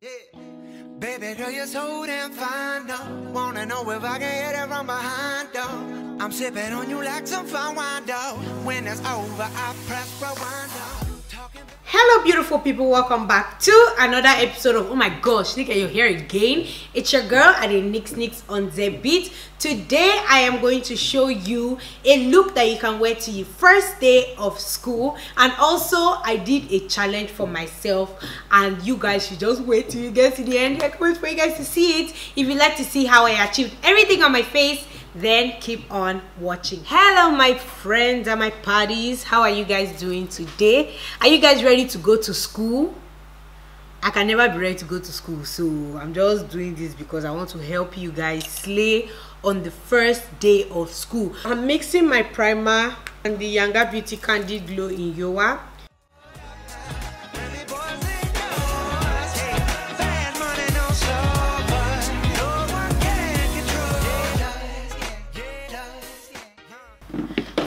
Yeah. Baby girl, you're so damn fine, though. Wanna know if I can hit it from behind, though. I'm sipping on you like some fine wine, though. When it's over, I press rewind, though. Hello beautiful people, welcome back to another episode of oh my gosh, look at your hair again. It's your girl at the Nix on the beat. Today I am going to show you a look that you can wear to your first day of school, and also I did a challenge for myself and you guys should just wait till you get to the end. I can't wait for you guys to see it. If you'd like to see how I achieved everything on my face, then keep on watching. Hello my friends and my parties, how are you guys doing today? Are you guys ready to go to school? I can never be ready to go to school, so I'm just doing this because I want to help you guys slay on the first day of school. I'm mixing my primer and the Younger Beauty Candid Glow in Yowa.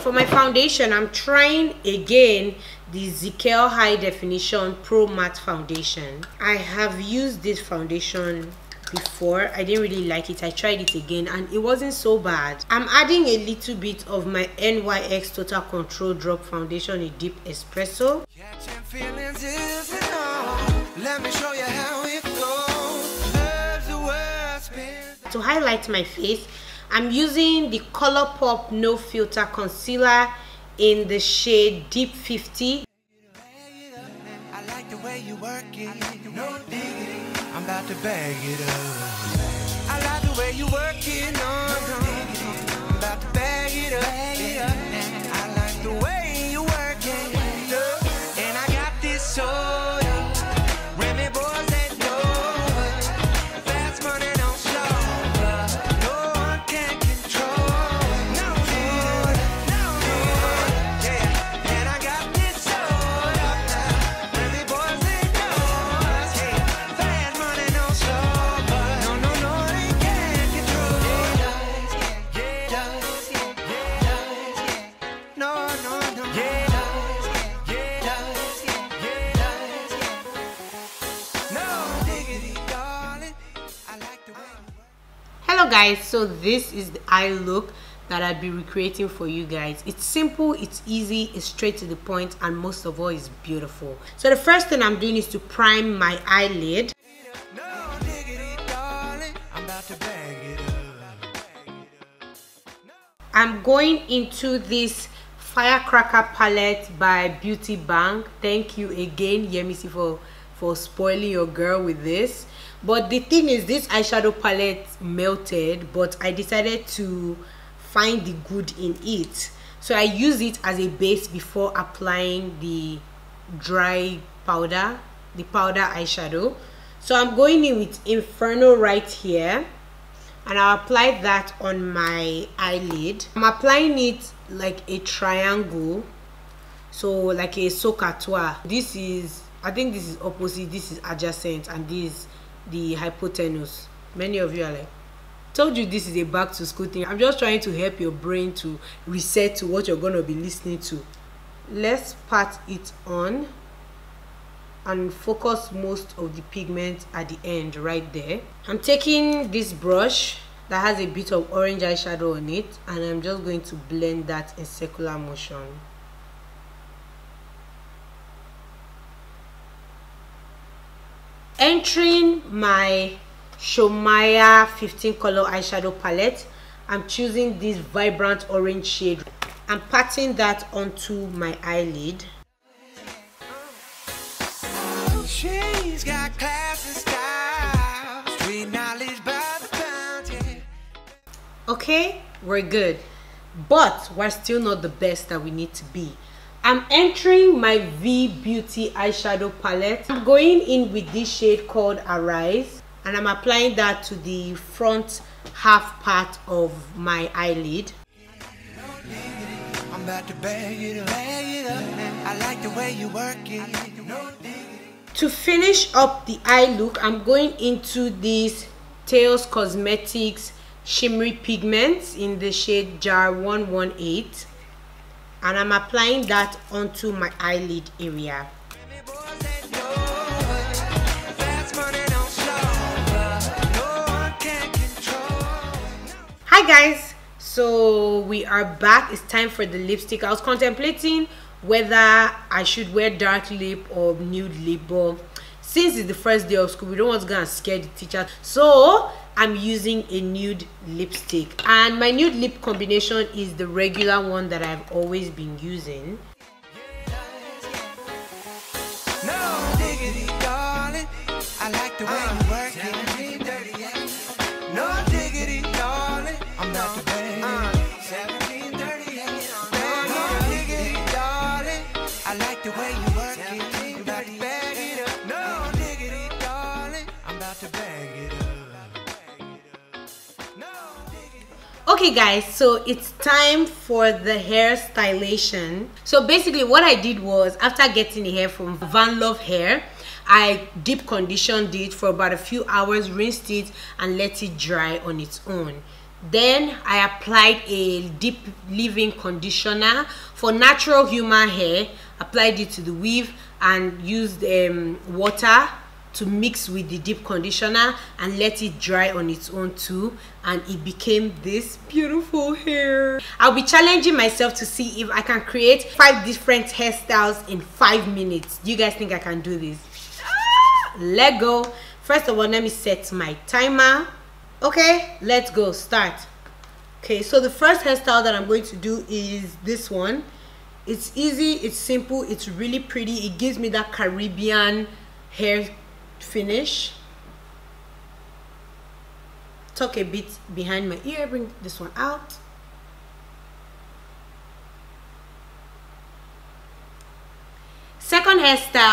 For my foundation, I'm trying again the Sigh High Definition Pro Matte Foundation. I have used this foundation before. I didn't really like it. I tried it again and it wasn't so bad. I'm adding a little bit of my NYX Total Control Drop Foundation in Deep Espresso. To highlight my face, I'm using the ColourPop No Filter Concealer in the shade Deep 50. I like the way you work it. No diggity. I'm about to bag it up. I like the way you work it. No diggity. I'm about to bag it up. I like the way you work it. And I got this soda. Remy boys that know. Fast money don't slow. No one can control. No. Yeah. And I got this soda. Remy boys that know. Fast money don't slow. No, they can't control. No. Hello guys, so this is the eye look that I'll be recreating for you guys. It's simple, it's easy, it's straight to the point, and most of all, it's beautiful. So the first thing I'm doing is to prime my eyelid. I'm going into this Firecracker palette by Beauty Bank. Thank you again, Yemisi, for spoiling your girl with this. But the thing is, this eyeshadow palette melted, but I decided to find the good in it. So I use it as a base before applying the dry powder, the powder eyeshadow. So I'm going in with Inferno right here, and I'll apply that on my eyelid. I'm applying it like a triangle, so like a socatoire. This is, I think this is opposite, this is adjacent, and this is the hypotenuse. Many of you are like, told you this is a back to school thing. I'm just trying to help your brain to reset to what you're going to be listening to. Let's pat it on and focus most of the pigment at the end right there. I'm taking this brush that has a bit of orange eyeshadow on it, and I'm just going to blend that in circular motion. Entering my Shomaya 15 color eyeshadow palette, I'm choosing this vibrant orange shade. I'm patting that onto my eyelid. She's got class and style, street knowledge by the pound, yeah. Okay, we're good, but we're still not the best that we need to be. I'm entering my V Beauty eyeshadow palette. I'm going in with this shade called Arise, and I'm applying that to the front half part of my eyelid. I'm about to bag it up. I like the way you work it. To finish up the eye look, I'm going into this Tails Cosmetics shimmery pigments in the shade Jar 118, and I'm applying that onto my eyelid area. Fast money don't guys, so we are back. It's time for the lipstick. I was contemplating whether I should wear dark lip or nude lip, but since it's the first day of school, we don't want to go and scare the teacher, so I'm using a nude lipstick, and my nude lip combination is the regular one that I've always been using. No diggity, darling. I like the way you work it. No diggity, darling. I'm about to bang. 1738. No diggity, darling. I like the way you work it. I'm about to bag it up. No diggity, darling. I'm about to bag it up. No diggity. Okay guys, so it's time for the hair stylation. So basically what I did was, after getting the hair from Vanlov hair, I deep conditioned it for about a few hours, rinsed it and let it dry on its own. Then I applied a deep leave-in conditioner for natural human hair, applied it to the weave and used water to mix with the deep conditioner and let it dry on its own too, and it became this beautiful hair. I'll be challenging myself to see if I can create 5 different hairstyles in 5 minutes. Do you guys think I can do this? Let go. First of all, let me set my timer. Okay, let's go. Start. Okay, so the first hairstyle that I'm going to do is this one. It's easy, it's simple, it's really pretty. It gives me that Caribbean hair finish. Tuck a bit behind my ear, bring this one out. Second hairstyle.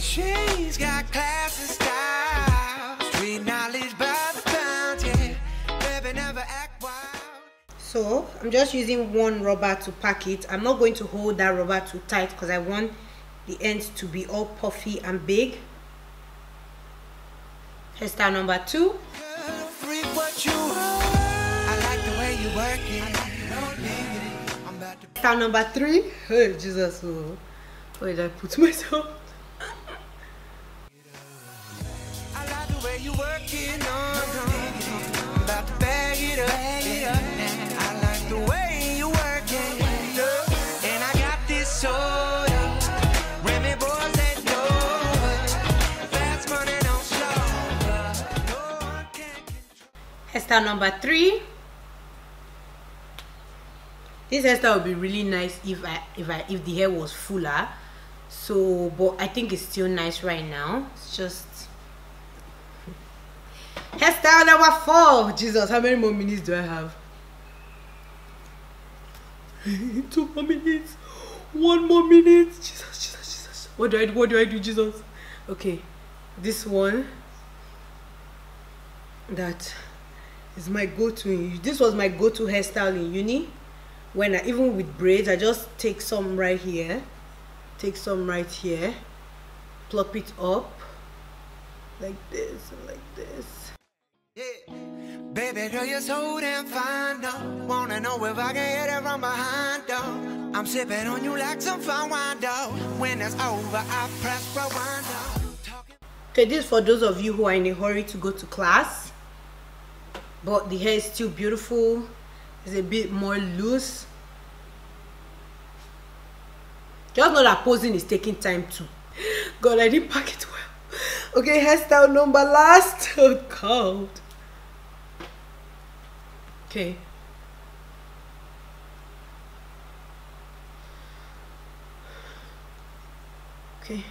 She's got class and style, street knowledge by the pound, yeah. Baby never act wild. So I'm just using one rubber to pack it. I'm not going to hold that rubber too tight because I want the ends to be all puffy and big. Hairstyle number 2. Hairstyle number 3. Oh Jesus, oh, where did I put myself? I like the way you working on. I'm about to bag it up. I like the way you working. And I got this soda. Remy boys that know. Fast money don't slow. No one can control. Hairstyle number 3. This hairstyle would be really nice if the hair was fuller. So, but I think it's still nice right now. It's just hairstyle number 4. Jesus, how many more minutes do I have? 2 more minutes. 1 more minute. Jesus. What do I do, Jesus? Okay, this one. That is my go-to. This was my go-to hairstyle in uni. When I, even with braids, I just take some right here. Take some right here. Plop it up. Like this and like this. Yeah. Baby girl, you're so damn fine, though. Wanna know if I can hit it from behind, though. I'm sipping on you like some fine wine, though. When it's over, I press rewind, though. Okay, this is for those of you who are in a hurry to go to class, but the hair is still beautiful. It's a bit more loose. Just know that posing is taking time too. God, I didn't pack it well. Okay, hairstyle number last. Oh God. Okay. Okay.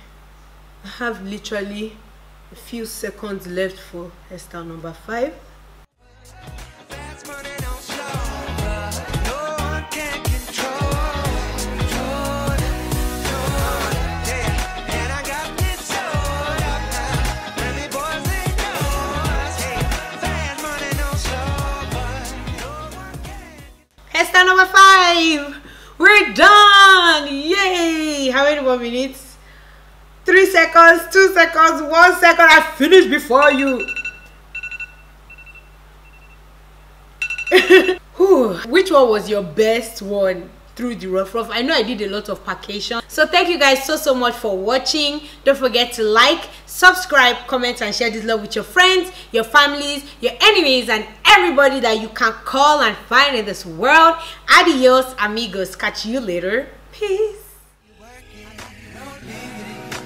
I have literally a few seconds left for hairstyle number 5. Fast money don't slow. No one can control. Yeah. And I got this soda now. Remy boys they know. Hey, fast money don't slow, but no one can. Hairstyle number 5. We're done. Yay. How many more minutes? 3 seconds, 2 seconds, 1 second. I finished before you. Which one was your best one? through the rough. I know I did a lot of parkation. So thank you guys so much for watching. Don't forget to like, subscribe, comment, and share this love with your friends, your families, your enemies, and everybody that you can call and find in this world. Adios, amigos. Catch you later. Peace.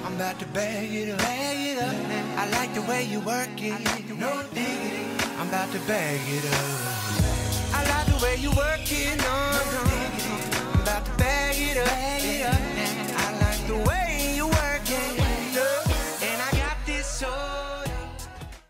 I'm about to bag it up. I like the way you work it. No diggity. I'm about to bag it up.